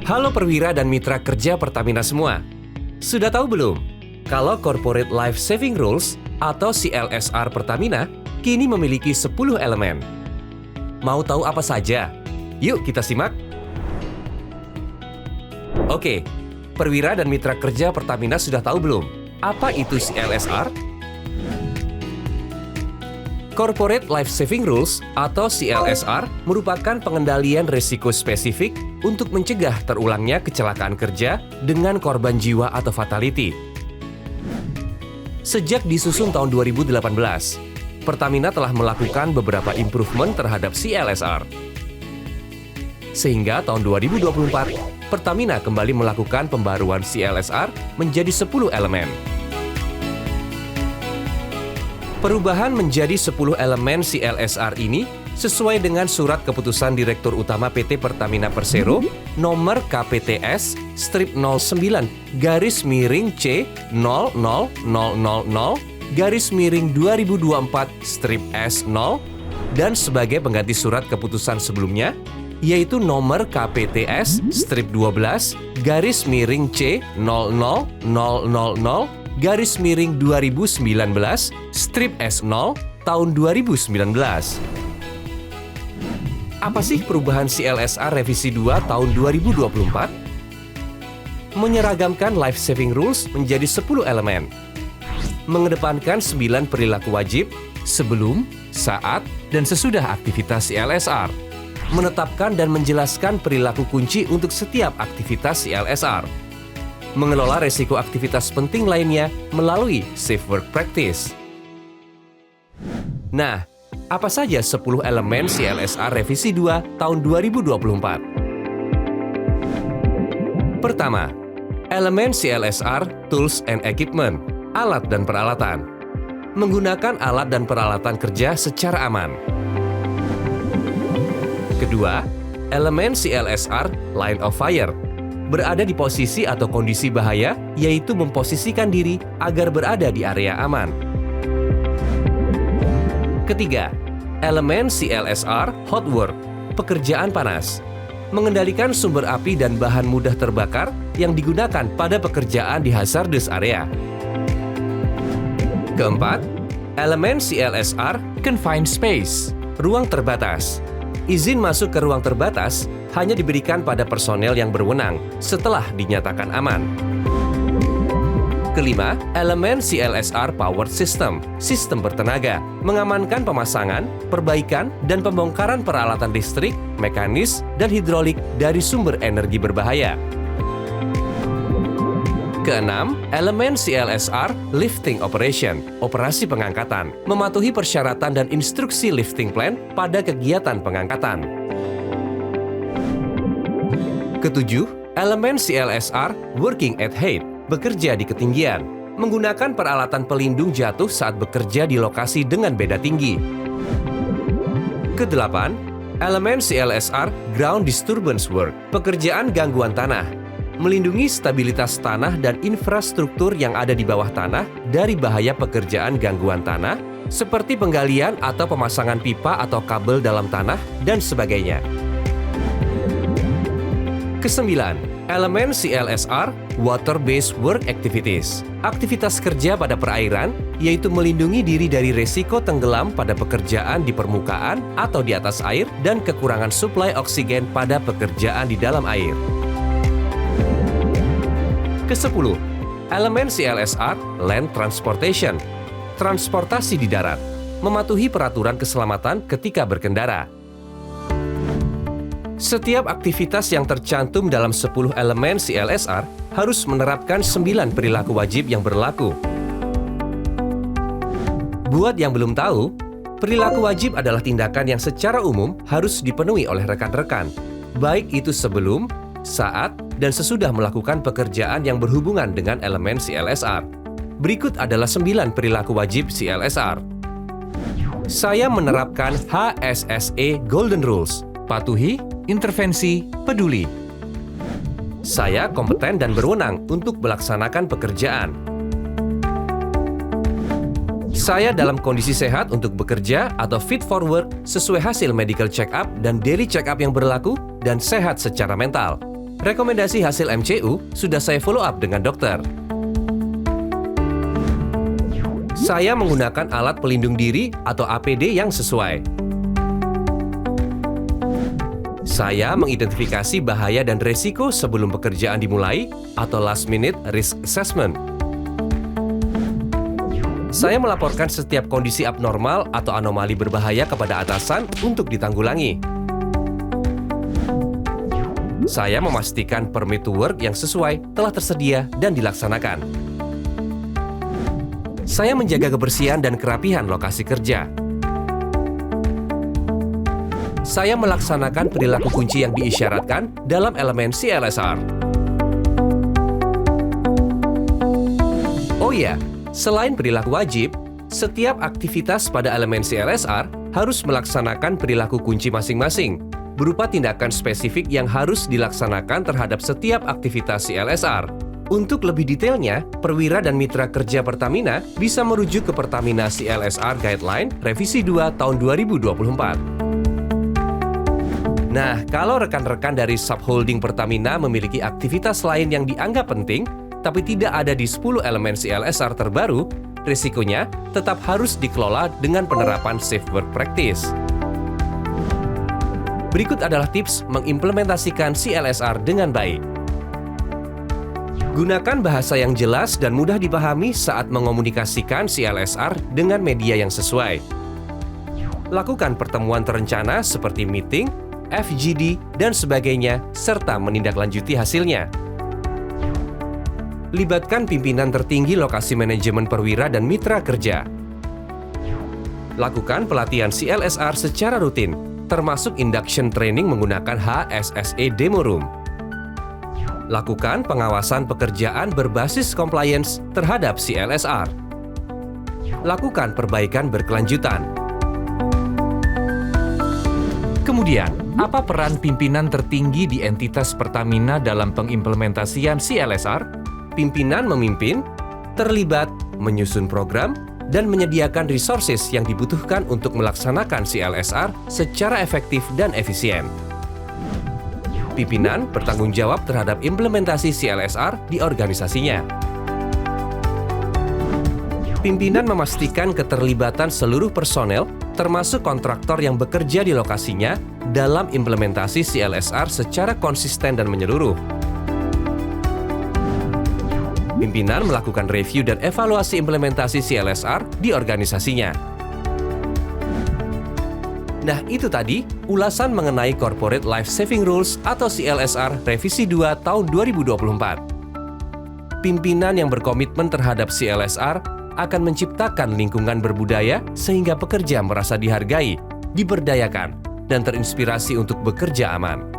Halo perwira dan mitra kerja Pertamina semua. Sudah tahu belum? Kalau Corporate Life Saving Rules atau CLSR Pertamina kini memiliki 10 elemen. Mau tahu apa saja? Yuk kita simak. Oke, perwira dan mitra kerja Pertamina sudah tahu belum? Apa itu CLSR? Corporate Life Saving Rules atau CLSR merupakan pengendalian risiko spesifik untuk mencegah terulangnya kecelakaan kerja dengan korban jiwa atau fatality. Sejak disusun tahun 2018, Pertamina telah melakukan beberapa improvement terhadap CLSR. Sehingga tahun 2024, Pertamina kembali melakukan pembaruan CLSR menjadi 10 elemen. Perubahan menjadi 10 elemen CLSR ini sesuai dengan Surat Keputusan Direktur Utama PT Pertamina Persero nomor KPTS strip 09 garis miring C 00000 garis miring 2024 strip S 0 dan sebagai pengganti surat keputusan sebelumnya yaitu nomor KPTS strip 12 garis miring C 00000 garis miring 2019 strip S0 tahun 2019. Apa sih perubahan CLSR revisi 2 tahun 2024? Menyeragamkan life saving rules menjadi 10 elemen. Mengedepankan 9 perilaku wajib sebelum, saat, dan sesudah aktivitas CLSR. Menetapkan dan menjelaskan perilaku kunci untuk setiap aktivitas CLSR. Mengelola resiko aktivitas penting lainnya melalui safe work practice. Nah, apa saja 10 elemen CLSR revisi 2 tahun 2024? Pertama, elemen CLSR Tools and Equipment, alat dan peralatan. Menggunakan alat dan peralatan kerja secara aman. Kedua, elemen CLSR Line of Fire, berada di posisi atau kondisi bahaya, yaitu memposisikan diri agar berada di area aman. Ketiga, elemen CLSR Hot Work, pekerjaan panas, mengendalikan sumber api dan bahan mudah terbakar yang digunakan pada pekerjaan di hazardous area. Keempat, elemen CLSR Confined Space, ruang terbatas. Izin masuk ke ruang terbatas hanya diberikan pada personel yang berwenang setelah dinyatakan aman. Kelima, elemen CLSR Powered System, sistem bertenaga, mengamankan pemasangan, perbaikan, dan pembongkaran peralatan listrik, mekanis, dan hidrolik dari sumber energi berbahaya. Keenam, elemen CLSR Lifting Operation, operasi pengangkatan, mematuhi persyaratan dan instruksi lifting plan pada kegiatan pengangkatan. Ketujuh, elemen CLSR Working at Height, bekerja di ketinggian, menggunakan peralatan pelindung jatuh saat bekerja di lokasi dengan beda tinggi. Kedelapan, elemen CLSR Ground Disturbance Work, pekerjaan gangguan tanah, melindungi stabilitas tanah dan infrastruktur yang ada di bawah tanah dari bahaya pekerjaan gangguan tanah, seperti penggalian atau pemasangan pipa atau kabel dalam tanah, dan sebagainya. Kesembilan, elemen CLSR Water-Based Work Activities, aktivitas kerja pada perairan, yaitu melindungi diri dari resiko tenggelam pada pekerjaan di permukaan atau di atas air dan kekurangan suplai oksigen pada pekerjaan di dalam air. Kesepuluh, elemen CLSR Land Transportation, transportasi di darat, mematuhi peraturan keselamatan ketika berkendara. Setiap aktivitas yang tercantum dalam 10 elemen CLSR harus menerapkan 9 perilaku wajib yang berlaku. Buat yang belum tahu, perilaku wajib adalah tindakan yang secara umum harus dipenuhi oleh rekan-rekan, baik itu sebelum, saat, dan sesudah melakukan pekerjaan yang berhubungan dengan elemen CLSR. Berikut adalah 9 perilaku wajib CLSR. Saya menerapkan HSSE Golden Rules, patuhi, intervensi, peduli. Saya kompeten dan berwenang untuk melaksanakan pekerjaan. Saya dalam kondisi sehat untuk bekerja atau fit for work sesuai hasil medical check-up dan daily check-up yang berlaku dan sehat secara mental. Rekomendasi hasil MCU sudah saya follow up dengan dokter. Saya menggunakan alat pelindung diri atau APD yang sesuai. Saya mengidentifikasi bahaya dan resiko sebelum pekerjaan dimulai atau last minute risk assessment. Saya melaporkan setiap kondisi abnormal atau anomali berbahaya kepada atasan untuk ditanggulangi. Saya memastikan permit to work yang sesuai telah tersedia dan dilaksanakan. Saya menjaga kebersihan dan kerapihan lokasi kerja. Saya melaksanakan perilaku kunci yang diisyaratkan dalam elemen CLSR. Oh ya, selain perilaku wajib, setiap aktivitas pada elemen CLSR harus melaksanakan perilaku kunci masing-masing, berupa tindakan spesifik yang harus dilaksanakan terhadap setiap aktivitas CLSR. Untuk lebih detailnya, perwira dan mitra kerja Pertamina bisa merujuk ke Pertamina CLSR Guideline Revisi 2 tahun 2024. Nah, kalau rekan-rekan dari subholding Pertamina memiliki aktivitas lain yang dianggap penting, tapi tidak ada di 10 elemen CLSR terbaru, risikonya tetap harus dikelola dengan penerapan safe work practice. Berikut adalah tips mengimplementasikan CLSR dengan baik. Gunakan bahasa yang jelas dan mudah dipahami saat mengomunikasikan CLSR dengan media yang sesuai. Lakukan pertemuan terencana seperti meeting, FGD, dan sebagainya, serta menindaklanjuti hasilnya. Libatkan pimpinan tertinggi lokasi manajemen perwira dan mitra kerja. Lakukan pelatihan CLSR secara rutin, termasuk induction training menggunakan HSSE Demo Room. Lakukan pengawasan pekerjaan berbasis compliance terhadap CLSR. Lakukan perbaikan berkelanjutan. Kemudian, apa peran pimpinan tertinggi di entitas Pertamina dalam pengimplementasian CLSR? Pimpinan memimpin, terlibat, menyusun program, dan menyediakan resources yang dibutuhkan untuk melaksanakan CLSR secara efektif dan efisien. Pimpinan bertanggung jawab terhadap implementasi CLSR di organisasinya. Pimpinan memastikan keterlibatan seluruh personel, termasuk kontraktor yang bekerja di lokasinya, dalam implementasi CLSR secara konsisten dan menyeluruh. Pimpinan melakukan review dan evaluasi implementasi CLSR di organisasinya. Nah, itu tadi ulasan mengenai Corporate Life Saving Rules atau CLSR Revisi 2 tahun 2024. Pimpinan yang berkomitmen terhadap CLSR akan menciptakan lingkungan berbudaya sehingga pekerja merasa dihargai, diberdayakan, dan terinspirasi untuk bekerja aman.